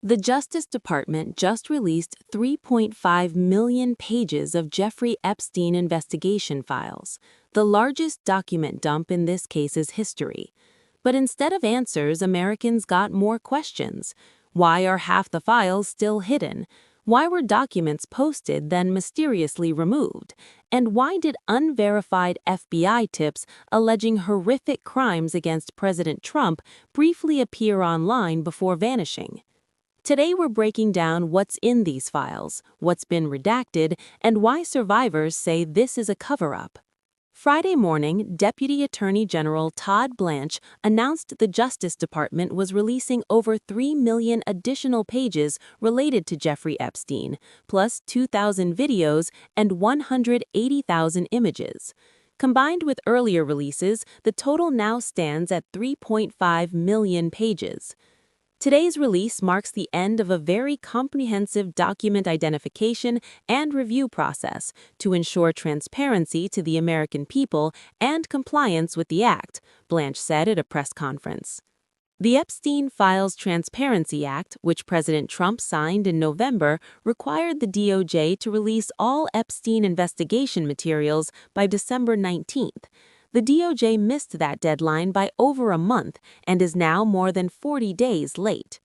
The Justice Department just released 3.5 million pages of Jeffrey Epstein investigation files, the largest document dump in this case's history. But instead of answers, Americans got more questions. Why are half the files still hidden? Why were documents posted then mysteriously removed? And why did unverified FBI tips alleging horrific crimes against President Trump briefly appear online before vanishing? Today we're breaking down what's in these files, what's been redacted, and why survivors say this is a cover-up. Friday morning, Deputy Attorney General Todd Blanche announced the Justice Department was releasing over 3 million additional pages related to Jeffrey Epstein, plus 2,000 videos and 180,000 images. Combined with earlier releases, the total now stands at 3.5 million pages. Today's release marks the end of a very comprehensive document identification and review process to ensure transparency to the American people and compliance with the Act, Blanche said at a press conference. The Epstein Files Transparency Act, which President Trump signed in November, required the DOJ to release all Epstein investigation materials by December 19th. The DOJ missed that deadline by over a month and is now more than 40 days late.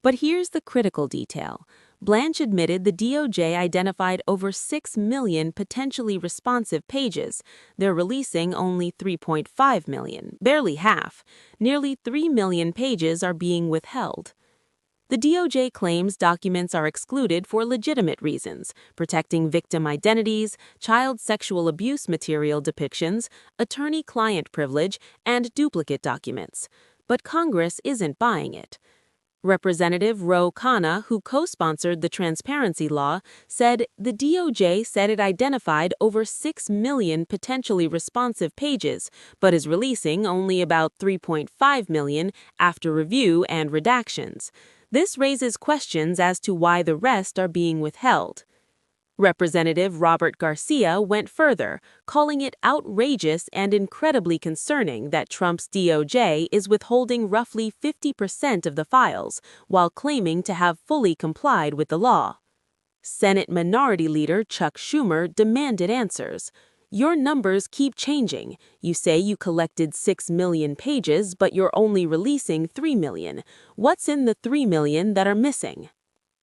But here's the critical detail. Blanche admitted the DOJ identified over 6 million potentially responsive pages. They're releasing only 3.5 million, barely half. Nearly 3 million pages are being withheld. The DOJ claims documents are excluded for legitimate reasons, protecting victim identities, child sexual abuse material depictions, attorney-client privilege, and duplicate documents. But Congress isn't buying it. Representative Ro Khanna, who co-sponsored the transparency law, said the DOJ said it identified over 6 million potentially responsive pages, but is releasing only about 3.5 million after review and redactions. This raises questions as to why the rest are being withheld. Representative Robert Garcia went further, calling it outrageous and incredibly concerning that Trump's DOJ is withholding roughly 50% of the files, while claiming to have fully complied with the law. Senate Minority Leader Chuck Schumer demanded answers. Your numbers keep changing. You say you collected 6 million pages, but you're only releasing 3 million. What's in the 3 million that are missing?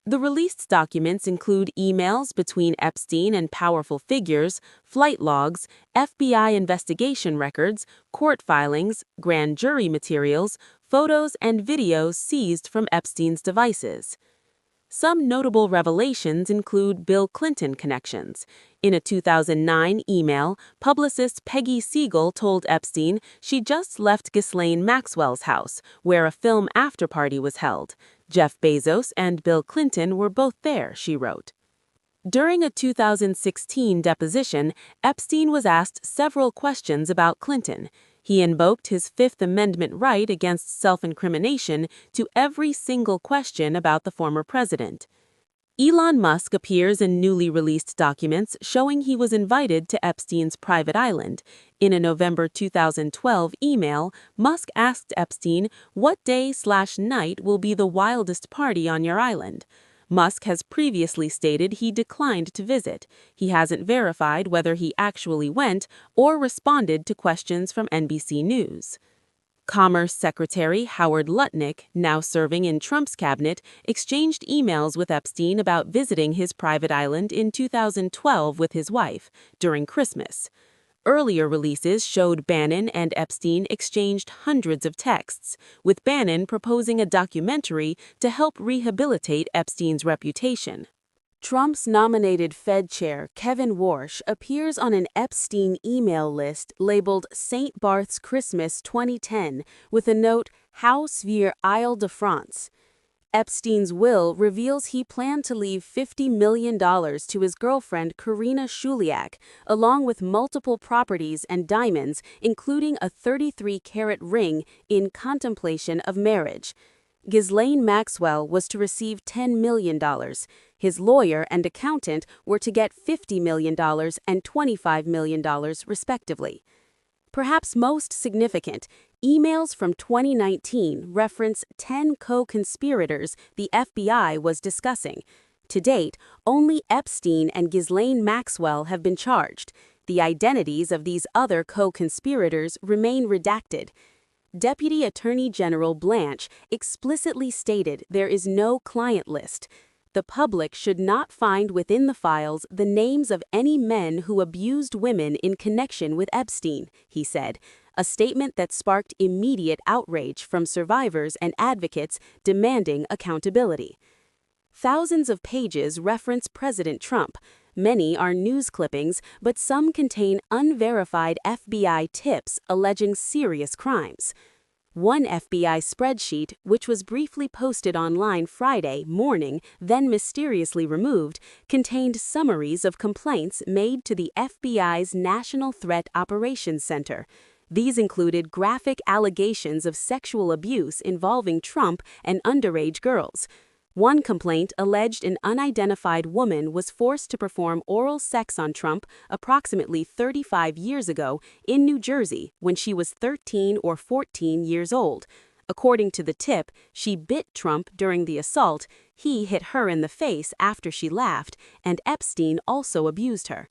The released documents include emails between Epstein and powerful figures, flight logs, FBI investigation records, court filings, grand jury materials, photos, and videos seized from Epstein's devices. Some notable revelations include Bill Clinton connections. In a 2009 email, publicist Peggy Siegel told Epstein she just left Ghislaine Maxwell's house, where a film after-party was held. Jeff Bezos and Bill Clinton were both there, she wrote. During a 2016 deposition, Epstein was asked several questions about Clinton. He invoked his Fifth Amendment right against self-incrimination to every single question about the former president. Elon Musk appears in newly released documents showing he was invited to Epstein's private island. In a November 2012 email, Musk asked Epstein, "What day/night will be the wildest party on your island?" Musk has previously stated he declined to visit. He hasn't verified whether he actually went or responded to questions from NBC News. Commerce Secretary Howard Lutnick, now serving in Trump's cabinet, exchanged emails with Epstein about visiting his private island in 2012 with his wife, during Christmas. Earlier releases showed Bannon and Epstein exchanged hundreds of texts, with Bannon proposing a documentary to help rehabilitate Epstein's reputation. Trump's nominated Fed chair, Kevin Warsh, appears on an Epstein email list labeled St. Barth's Christmas 2010 with a note, House vir Isle de France. Epstein's will reveals he planned to leave $50 million to his girlfriend Karina Shuliak, along with multiple properties and diamonds, including a 33-carat ring in contemplation of marriage. Ghislaine Maxwell was to receive $10 million. His lawyer and accountant were to get $50 million and $25 million, respectively. Perhaps most significant, Emails from 2019 reference 10 co-conspirators the FBI was discussing. To date, only Epstein and Ghislaine Maxwell have been charged. The identities of these other co-conspirators remain redacted. Deputy Attorney General Blanche explicitly stated there is no client list. The public should not find within the files the names of any men who abused women in connection with Epstein, he said, a statement that sparked immediate outrage from survivors and advocates demanding accountability. Thousands of pages reference President Trump. Many are news clippings, but some contain unverified FBI tips alleging serious crimes. One FBI spreadsheet, which was briefly posted online Friday morning, then mysteriously removed, contained summaries of complaints made to the FBI's National Threat Operations Center. These included graphic allegations of sexual abuse involving Trump and underage girls. One complaint alleged an unidentified woman was forced to perform oral sex on Trump approximately 35 years ago in New Jersey when she was 13 or 14 years old. According to the tip, she bit Trump during the assault, he hit her in the face after she laughed, and Epstein also abused her.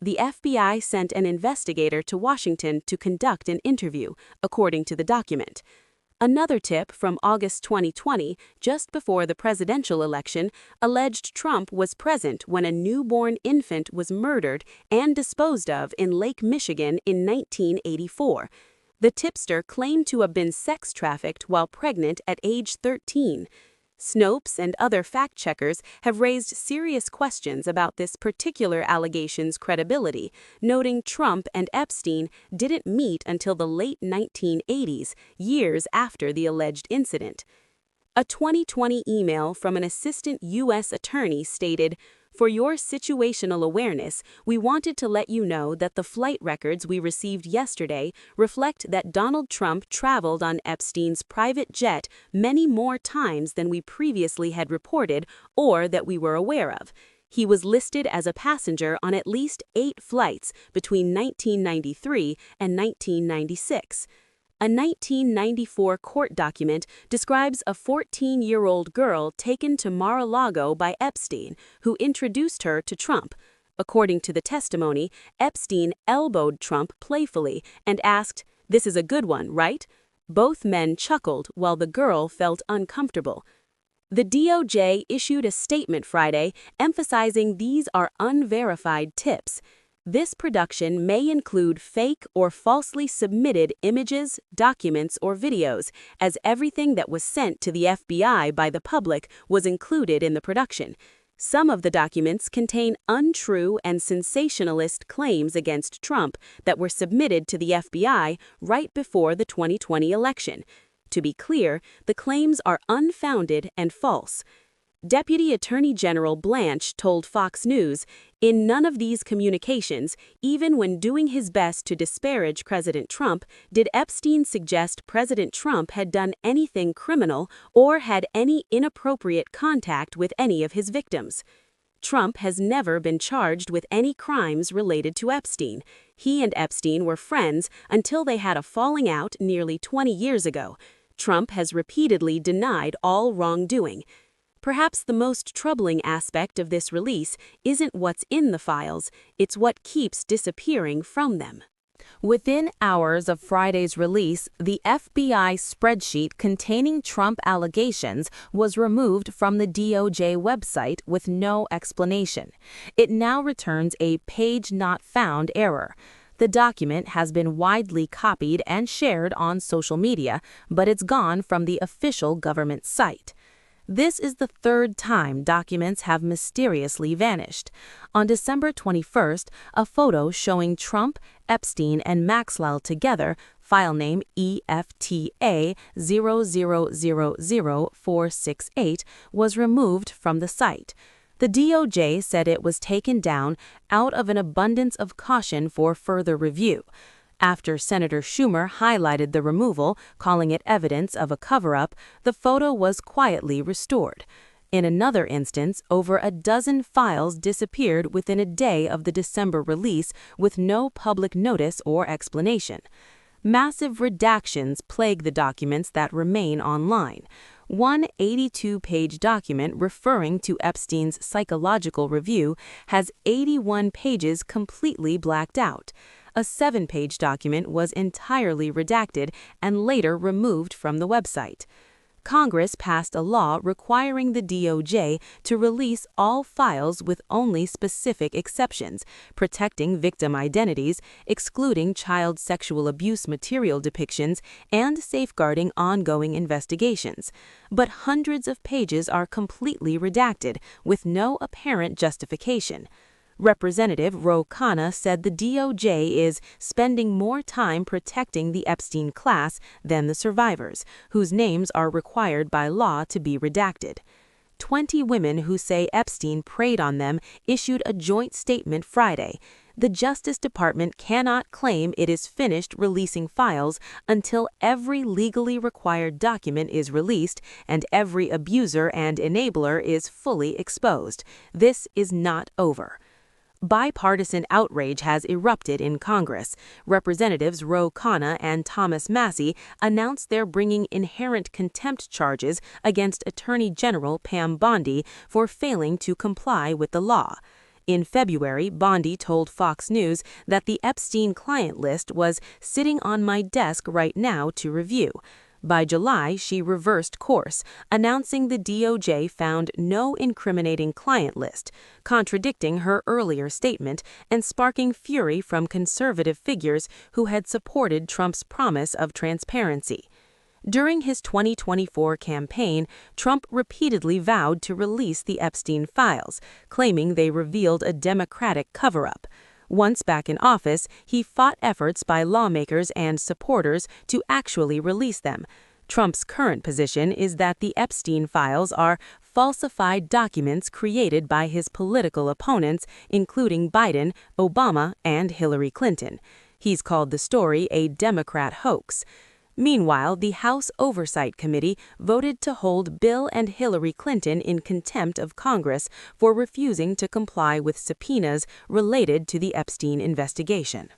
The FBI sent an investigator to Washington to conduct an interview, according to the document. Another tip from August 2020, just before the presidential election, alleged Trump was present when a newborn infant was murdered and disposed of in Lake Michigan in 1984. The tipster claimed to have been sex trafficked while pregnant at age 13. Snopes and other fact-checkers have raised serious questions about this particular allegation's credibility, noting Trump and Epstein didn't meet until the late 1980s, years after the alleged incident. A 2020 email from an assistant U.S. attorney stated, "For your situational awareness, we wanted to let you know that the flight records we received yesterday reflect that Donald Trump traveled on Epstein's private jet many more times than we previously had reported or that we were aware of. He was listed as a passenger on at least 8 flights between 1993 and 1996. A 1994 court document describes a 14-year-old girl taken to Mar-a-Lago by Epstein, who introduced her to Trump. According to the testimony, Epstein elbowed Trump playfully and asked, "This is a good one, right?" Both men chuckled while the girl felt uncomfortable. The DOJ issued a statement Friday emphasizing these are unverified tips. This production may include fake or falsely submitted images, documents, or videos, as everything that was sent to the FBI by the public was included in the production. Some of the documents contain untrue and sensationalist claims against Trump that were submitted to the FBI right before the 2020 election. To be clear, the claims are unfounded and false. Deputy Attorney General Blanche told Fox News, "In none of these communications, even when doing his best to disparage President Trump, did Epstein suggest President Trump had done anything criminal or had any inappropriate contact with any of his victims." Trump has never been charged with any crimes related to Epstein. He and Epstein were friends until they had a falling out nearly 20 years ago. Trump has repeatedly denied all wrongdoing. Perhaps the most troubling aspect of this release isn't what's in the files, it's what keeps disappearing from them. Within hours of Friday's release, the FBI spreadsheet containing Trump allegations was removed from the DOJ website with no explanation. It now returns a page not found error. The document has been widely copied and shared on social media, but it's gone from the official government site. This is the third time documents have mysteriously vanished. On December 21st, a photo showing Trump, Epstein, and Maxwell together, file name EFTA0000468, was removed from the site. The DOJ said it was taken down out of an abundance of caution for further review. After Senator Schumer highlighted the removal, calling it evidence of a cover-up, the photo was quietly restored. In another instance, over a dozen files disappeared within a day of the December release with no public notice or explanation. Massive redactions plague the documents that remain online. One 82-page document referring to Epstein's psychological review has 81 pages completely blacked out. A 7-page document was entirely redacted and later removed from the website. Congress passed a law requiring the DOJ to release all files with only specific exceptions, protecting victim identities, excluding child sexual abuse material depictions, and safeguarding ongoing investigations. But hundreds of pages are completely redacted, with no apparent justification. Representative Ro Khanna said the DOJ is spending more time protecting the Epstein class than the survivors, whose names are required by law to be redacted. 20 women who say Epstein preyed on them issued a joint statement Friday. The Justice Department cannot claim it is finished releasing files until every legally required document is released and every abuser and enabler is fully exposed. This is not over. Bipartisan outrage has erupted in Congress. Representatives Ro Khanna and Thomas Massie announced they're bringing inherent contempt charges against Attorney General Pam Bondi for failing to comply with the law. In February, Bondi told Fox News that the Epstein client list was sitting on my desk right now to review. By July, she reversed course, announcing the DOJ found no incriminating client list, contradicting her earlier statement and sparking fury from conservative figures who had supported Trump's promise of transparency. During his 2024 campaign, Trump repeatedly vowed to release the Epstein files, claiming they revealed a Democratic cover-up. Once back in office, he fought efforts by lawmakers and supporters to actually release them. Trump's current position is that the Epstein files are falsified documents created by his political opponents, including Biden, Obama, and Hillary Clinton. He's called the story a Democrat hoax. Meanwhile, the House Oversight Committee voted to hold Bill and Hillary Clinton in contempt of Congress for refusing to comply with subpoenas related to the Epstein investigation.